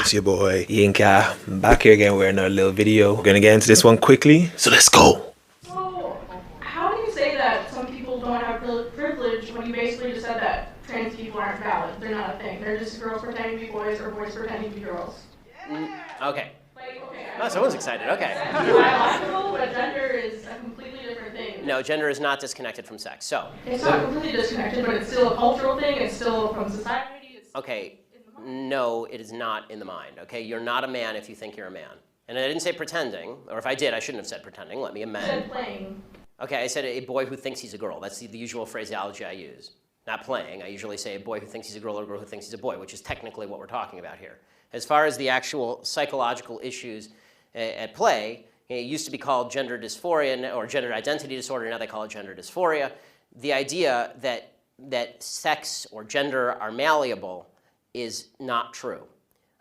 It's your boy Yinka, back here again with another little video. We're gonna get into this one quickly, so let's go. So, how do you say that some people don't have privilege when you basically just said that trans people aren't valid? They're not a thing. They're just girls pretending to be boys or boys pretending to be girls. Okay. Like, okay. Oh, someone's excited. Okay. It's biological, but gender is a completely different thing. No, gender is not disconnected from sex. So. It's not completely disconnected, but it's still a cultural thing. It's still from society. It's Okay. No, it is not in the mind. Okay, you're not a man if you think you're a man. And I didn't say pretending, or if I did, I shouldn't have said pretending. Let me amend. You said playing. Okay, I said a boy who thinks he's a girl. That's the usual phraseology I use. Not playing. I usually say a boy who thinks he's a girl or a girl who thinks he's a boy, which is technically what we're talking about here. As far as the actual psychological issues at play, it used to be called gender dysphoria or gender identity disorder. Now they call it gender dysphoria. The idea that sex or gender are malleable is not true.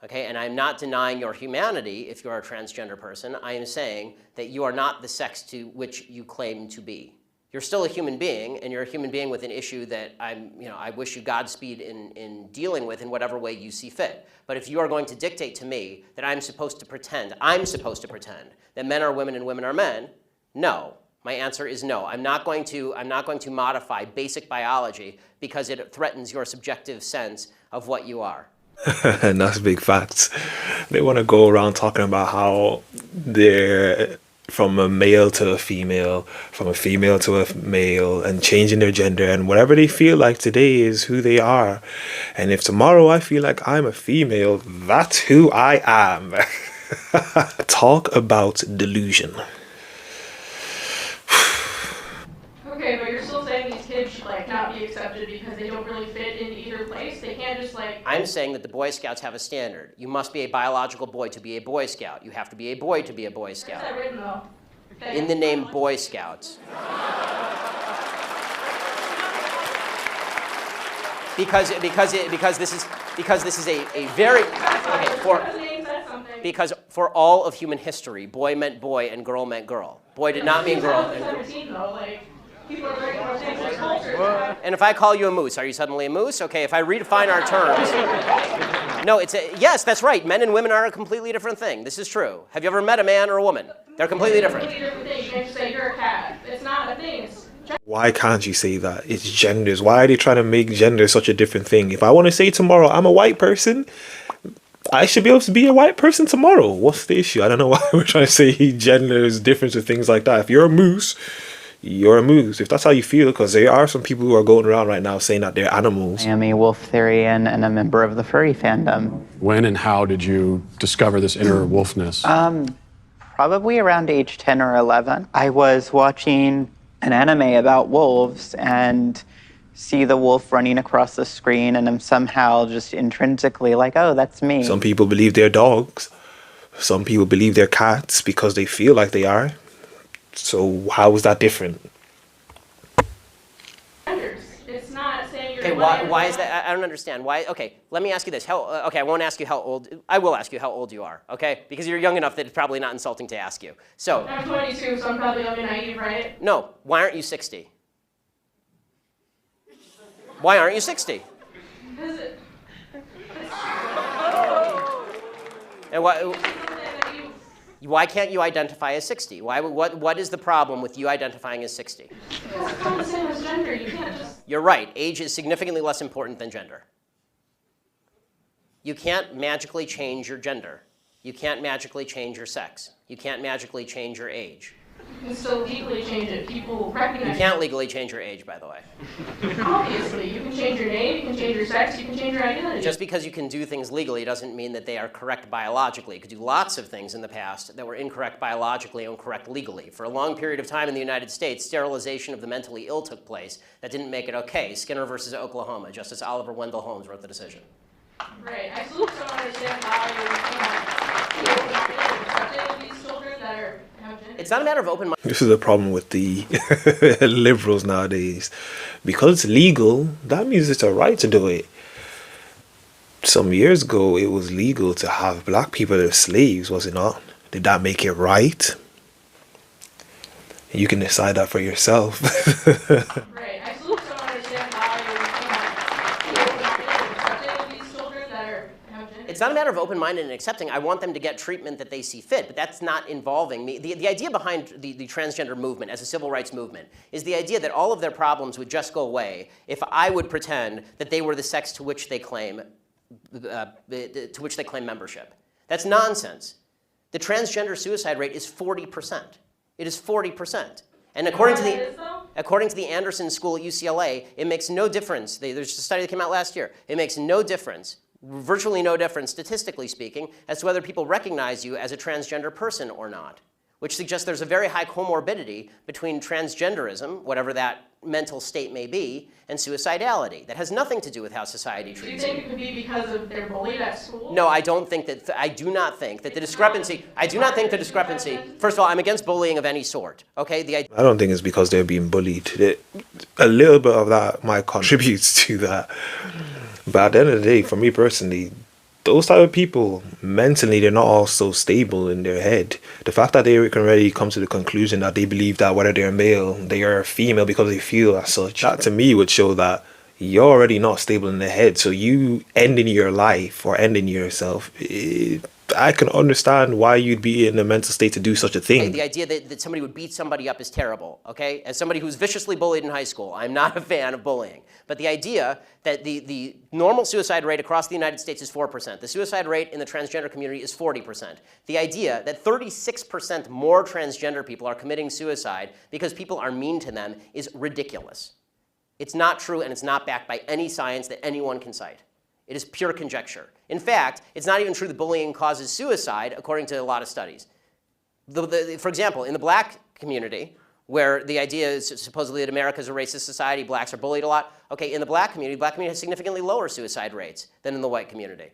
Okay, and I'm not denying your humanity if you're a transgender person. I am saying that you are not the sex to which you claim to be. You're still a human being, and you're a human being with an issue that I wish you Godspeed in dealing with in whatever way you see fit. But if you are going to dictate to me that I'm supposed to pretend that men are women and women are men, no. My answer is no. I'm not going to modify basic biology because it threatens your subjective sense of what you are. And that's big facts. They want to go around talking about how they're from a male to a female, from a female to a male, and changing their gender, and whatever they feel like today is who they are. And if tomorrow I feel like I'm a female, that's who I am. Talk about delusion. Okay, but you're still saying these kids should not be accepted because they don't really fit in either place. They can't just I'm saying that the Boy Scouts have a standard. You must be a biological boy to be a Boy Scout. You have to be a boy to be a Boy Scout. Where's that written though? Okay. In the name Boy Scouts. Because this is a very because for all of human history, boy meant boy and girl meant girl. Boy did not mean girl. People are very much into this culture. And if I call you a moose, are you suddenly a moose? Okay, if I redefine our terms. No, yes, that's right. Men and women are a completely different thing. This is true. Have you ever met a man or a woman? They're completely different. Completely different thing. You can't just say you're a cat. It's not a thing. Why can't you say that? It's genders. Why are they trying to make gender such a different thing? If I want to say tomorrow I'm a white person, I should be able to be a white person tomorrow. What's the issue? I don't know why we're trying to say gender is different or things like that. If you're a moose, you're a moose. If that's how you feel, because there are some people who are going around right now saying that they're animals. I am a wolf-therian and a member of the furry fandom. When and how did you discover this inner wolfness? Probably around age 10 or 11. I was watching an anime about wolves and see the wolf running across the screen, and I'm somehow just intrinsically like, oh, that's me. Some people believe they're dogs. Some people believe they're cats because they feel like they are. So how is that different? It's not saying you're. Okay, why is that? I don't understand. Why? Okay, let me ask you this. Okay, I won't ask you how old. I will ask you how old you are. Okay, because you're young enough that it's probably not insulting to ask you. So. I'm 22, so I'm probably gonna be naive, right? No. Why aren't you 60? Why aren't you 60? Because it. And why can't you identify as 60? What is the problem with you identifying as 60? It's not the same as gender. You can't just. You're right. Age is significantly less important than gender. You can't magically change your gender. You can't magically change your sex. You can't magically change your age. You can still legally change it. People recognize. You can't legally change your age, by the way. Obviously, you can change your name, you can change your sex, you can change your identity. Just because you can do things legally doesn't mean that they are correct biologically. You could do lots of things in the past that were incorrect biologically and correct legally. For a long period of time in the United States, sterilization of the mentally ill took place. That didn't make it okay. Skinner versus Oklahoma. Justice Oliver Wendell Holmes wrote the decision. Right. I still don't understand how you're accepting these children that are. It's not a matter of open mind. This is the problem with the liberals nowadays. Because it's legal, that means it's a right to do it. Some years ago, it was legal to have black people as slaves, was it not? Did that make it right? You can decide that for yourself. Right. I still don't understand how you're accepting these children that are. It's not a matter of open-minded and accepting. I want them to get treatment that they see fit, but that's not involving me. The idea behind the transgender movement as a civil rights movement is the idea that all of their problems would just go away if I would pretend that they were the sex to which they claim membership. That's nonsense. The transgender suicide rate is 40%. It is 40%. And according to the Anderson School at UCLA, it makes no difference. There's a study that came out last year. It makes no difference, virtually no difference, statistically speaking, as to whether people recognize you as a transgender person or not, which suggests there's a very high comorbidity between transgenderism, whatever that mental state may be, and suicidality. That has nothing to do with how society treats you. Do you think it could be because of they're bullied at school? No, I don't think that. I do not think that the discrepancy. I do not think the discrepancy. First of all, I'm against bullying of any sort. Okay, I don't think it's because they're being bullied. A little bit of that might contribute to that, but at the end of the day, for me personally, those type of people, mentally, they're not all so stable in their head. The fact that they can already come to the conclusion that they believe that whether they're male, they are female because they feel as such, that to me would show that you're already not stable in the head. So you ending your life or ending yourself, I can understand why you'd be in a mental state to do such a thing. The idea that somebody would beat somebody up is terrible, okay? As somebody who's viciously bullied in high school, I'm not a fan of bullying. But the idea that the normal suicide rate across the United States is 4%. The suicide rate in the transgender community is 40%. The idea that 36% more transgender people are committing suicide because people are mean to them is ridiculous. It's not true, and it's not backed by any science that anyone can cite. It is pure conjecture. In fact, it's not even true that bullying causes suicide, according to a lot of studies. For example, in the black community, where the idea is supposedly that America is a racist society, blacks are bullied a lot. Okay, in the black community has significantly lower suicide rates than in the white community.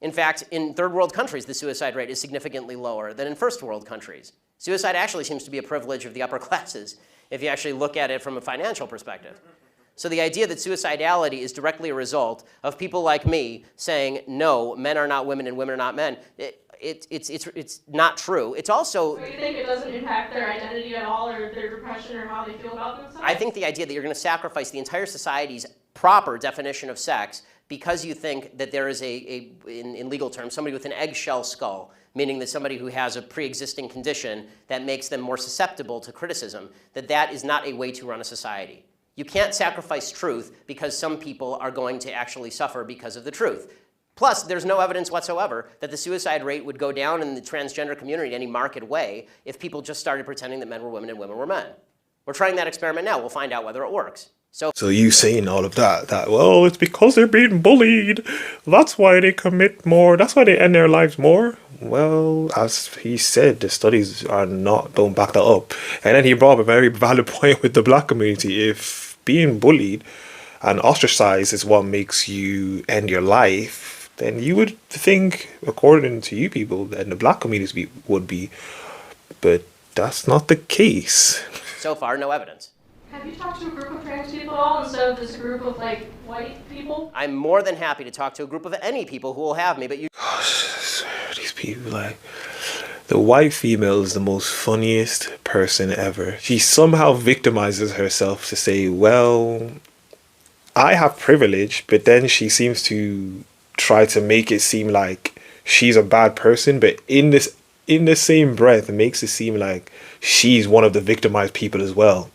In fact, in third world countries, the suicide rate is significantly lower than in first world countries. Suicide actually seems to be a privilege of the upper classes, if you actually look at it from a financial perspective. So the idea that suicidality is directly a result of people like me saying, no, men are not women and women are not men, it's not true. It's also... So you think it doesn't impact their identity at all, or their depression, or how they feel about themselves? I think the idea that you're going to sacrifice the entire society's proper definition of sex because you think that there is in legal terms, somebody with an eggshell skull, meaning that somebody who has a pre-existing condition that makes them more susceptible to criticism, that is not a way to run a society. You can't sacrifice truth because some people are going to actually suffer because of the truth. Plus, there's no evidence whatsoever that the suicide rate would go down in the transgender community in any marked way if people just started pretending that men were women and women were men. We're trying that experiment now. We'll find out whether it works. So you saying all of that, well, it's because they're being bullied. That's why they commit more. That's why they end their lives more. Well, as he said, the studies don't back that up. And then he brought up a very valid point with the black community. If being bullied and ostracized is what makes you end your life, then you would think, according to you people, that the black community would be. But that's not the case. So far, no evidence. Have you talked to a group of trans people at all instead of this group of white people? I'm more than happy to talk to a group of any people who will have me, but you... These people, the white female is the most funniest person ever. She somehow victimizes herself to say, well, I have privilege, but then she seems to try to make it seem like she's a bad person, but in the same breath, it makes it seem like she's one of the victimized people as well,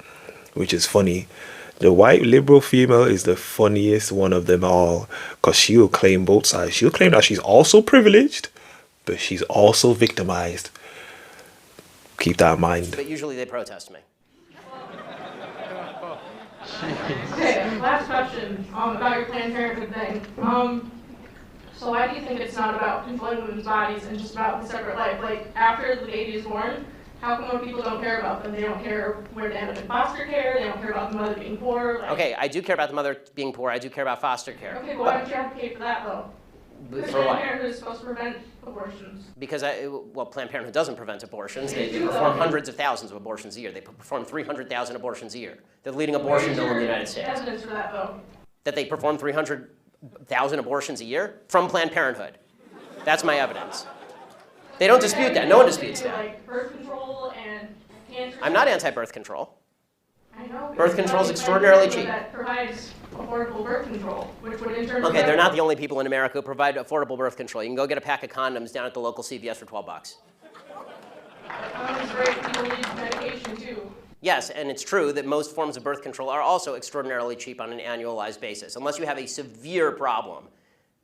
which is funny. The white liberal female is the funniest one of them all, because she'll claim both sides. She'll claim that she's also privileged, but she's also victimized. Keep that in mind. But usually they protest me. Okay, last question about your Planned Parenthood thing. So why do you think it's not about controlling women's bodies and just about the separate life? After the baby is born, how come when people don't care about them, they don't care where they end up in foster care, they don't care about the mother being poor? Okay, I do care about the mother being poor, I do care about foster care. Okay, but why don't you advocate for that, though? Because For what? Planned Parenthood is supposed to prevent abortions. Because, Planned Parenthood doesn't prevent abortions. They perform hundreds of thousands of abortions a year. They perform 300,000 abortions a year. They're the leading abortion mill in the United States. Evidence for that, though? That they perform 300,000 abortions a year from Planned Parenthood. That's my evidence. They don't dispute that. No one disputes that. Birth control and cancer. I'm not anti-birth control. I know. Birth control is extraordinarily cheap. That provides affordable birth control, which would in turn. Okay, they're not the only people in America who provide affordable birth control. You can go get a pack of condoms down at the local CVS for $12. Condoms are great. People need medication too. Yes, and it's true that most forms of birth control are also extraordinarily cheap on an annualized basis. Unless you have a severe problem,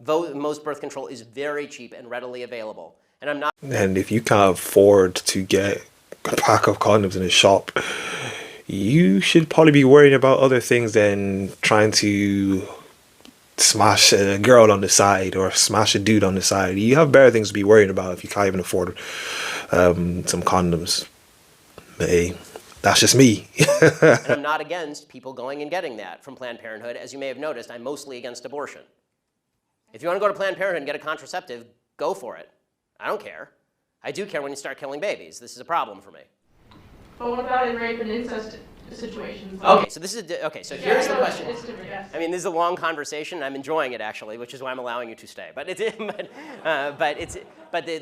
most birth control is very cheap and readily available. And I'm not. And if you can't afford to get a pack of condoms in a shop, you should probably be worrying about other things than trying to smash a girl on the side or smash a dude on the side. You have better things to be worrying about if you can't even afford some condoms. But hey, that's just me. And I'm not against people going and getting that from Planned Parenthood. As you may have noticed, I'm mostly against abortion. If you want to go to Planned Parenthood and get a contraceptive, go for it. I don't care. I do care when you start killing babies. This is a problem for me. But what about in rape and incest situations? Okay, so here's the question. It's different, yes. I mean, this is a long conversation. I'm enjoying it actually, which is why I'm allowing you to stay. But the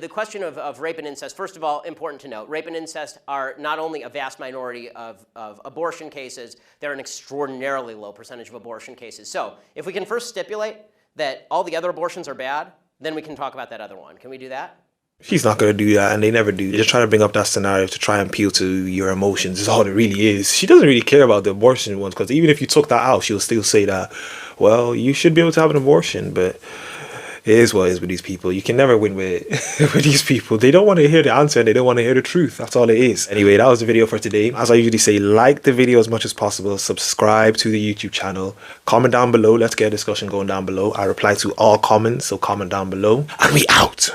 question of rape and incest. First of all, important to note, rape and incest are not only a vast minority of abortion cases, they're an extraordinarily low percentage of abortion cases. So if we can first stipulate that all the other abortions are bad, then we can talk about that other one. Can we do that? She's not going to do that, and they never do. They just try to bring up that scenario to try and appeal to your emotions. Is all it really is. She doesn't really care about the abortion ones, because even if you took that out, she'll still say that, well, you should be able to have an abortion, but it is what it is with these people. You can never win with with these people. They don't want to hear the answer, and they don't want to hear the truth. That's all it is. Anyway, that was the video for today. As I usually say, like the video as much as possible. Subscribe to the YouTube channel. Comment down below. Let's get a discussion going down below. I reply to all comments, so comment down below. And we out.